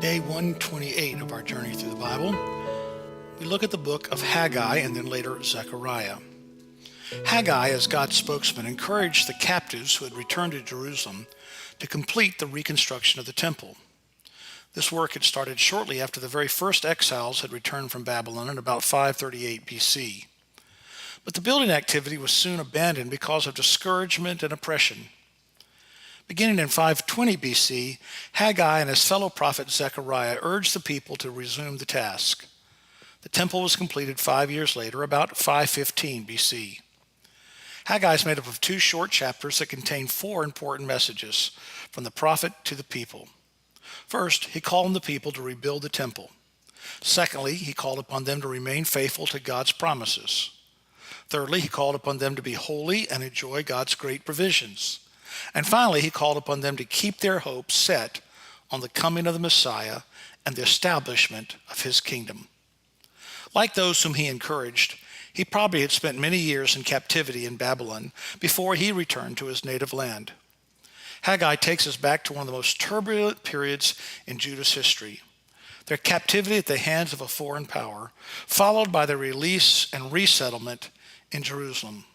Day 128 of our journey through the Bible. We look at the book of Haggai and then later Zechariah. Haggai, as God's spokesman, encouraged the captives who had returned to Jerusalem to complete the reconstruction of the temple. This work had started shortly after the very first exiles had returned from Babylon in about 538 BC. But the building activity was soon abandoned because of discouragement and oppression. Beginning in 520 BC, Haggai and his fellow prophet Zechariah urged the people to resume the task. The temple was completed 5 years later, about 515 BC. Haggai is made up of 2 short chapters that contain 4 important messages from the prophet to the people. First, he called on the people to rebuild the temple. Secondly, he called upon them to remain faithful to God's promises. Thirdly, he called upon them to be holy and enjoy God's great provisions. And finally, he called upon them to keep their hope set on the coming of the Messiah and the establishment of his kingdom. Like those whom he encouraged, he probably had spent many years in captivity in Babylon before he returned to his native land. Haggai takes us back to one of the most turbulent periods in Judah's history, their captivity at the hands of a foreign power, followed by their release and resettlement in Jerusalem.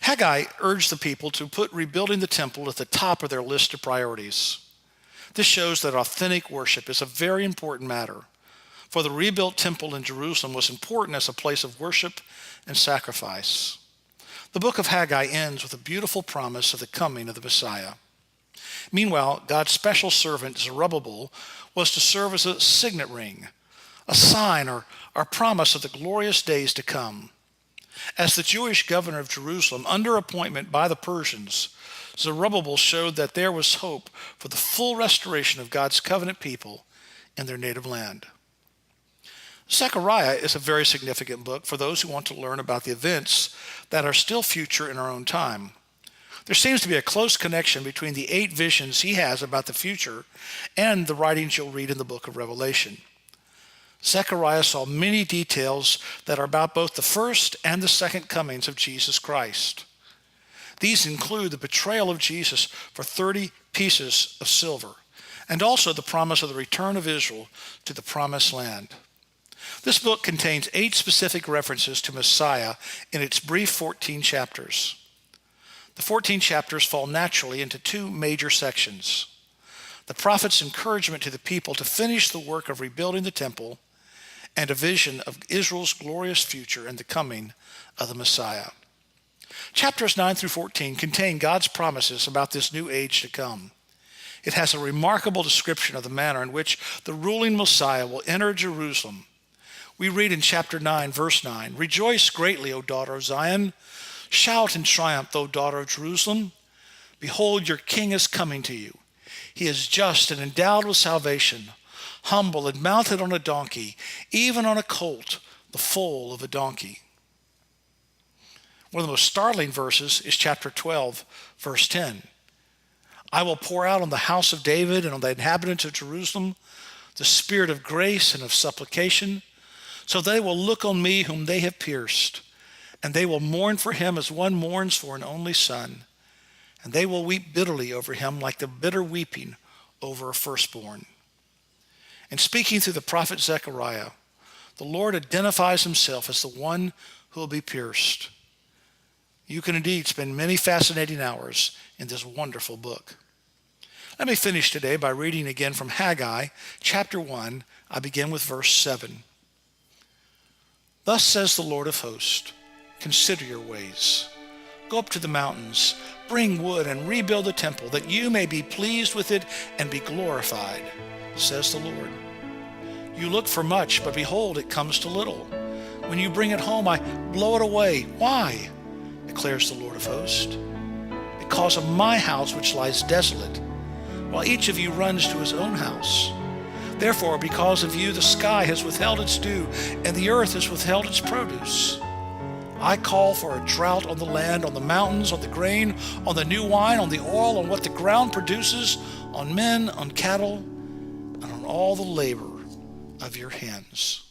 Haggai urged the people to put rebuilding the temple at the top of their list of priorities. This shows that authentic worship is a very important matter, for the rebuilt temple in Jerusalem was important as a place of worship and sacrifice. The book of Haggai ends with a beautiful promise of the coming of the Messiah. Meanwhile, God's special servant Zerubbabel was to serve as a signet ring, a sign or promise of the glorious days to come. As the Jewish governor of Jerusalem, under appointment by the Persians, Zerubbabel showed that there was hope for the full restoration of God's covenant people in their native land. Zechariah is a very significant book for those who want to learn about the events that are still future in our own time. There seems to be a close connection between the 8 visions he has about the future and the writings you'll read in the book of Revelation. Zechariah saw many details that are about both the first and the second comings of Jesus Christ. These include the betrayal of Jesus for 30 pieces of silver, and also the promise of the return of Israel to the promised land. This book contains 8 specific references to Messiah in its brief 14 chapters. The 14 chapters fall naturally into 2 major sections: the prophet's encouragement to the people to finish the work of rebuilding the temple, and a vision of Israel's glorious future and the coming of the Messiah. Chapters 9 through 14 contain God's promises about this new age to come. It has a remarkable description of the manner in which the ruling Messiah will enter Jerusalem. We read in chapter 9, verse 9, "Rejoice greatly, O daughter of Zion. Shout in triumph, O daughter of Jerusalem. Behold, your king is coming to you. He is just and endowed with salvation, humble and mounted on a donkey, even on a colt, the foal of a donkey." One of the most startling verses is chapter 12, verse 10. "I will pour out on the house of David and on the inhabitants of Jerusalem the spirit of grace and of supplication, so they will look on me whom they have pierced, and they will mourn for him as one mourns for an only son, and they will weep bitterly over him like the bitter weeping over a firstborn." And speaking through the prophet Zechariah, the Lord identifies himself as the one who will be pierced. You can indeed spend many fascinating hours in this wonderful book. Let me finish today by reading again from Haggai, chapter 1. I begin with verse 7. "Thus says the Lord of hosts, consider your ways. Go up to the mountains, bring wood, and rebuild the temple, that you may be pleased with it and be glorified, says the Lord. You look for much, but behold, it comes to little. When you bring it home, I blow it away. Why? Declares the Lord of hosts. Because of my house which lies desolate, while each of you runs to his own house. Therefore, because of you, the sky has withheld its dew, and the earth has withheld its produce. I call for a drought on the land, on the mountains, on the grain, on the new wine, on the oil, on what the ground produces, on men, on cattle, and on all the labor of your hands."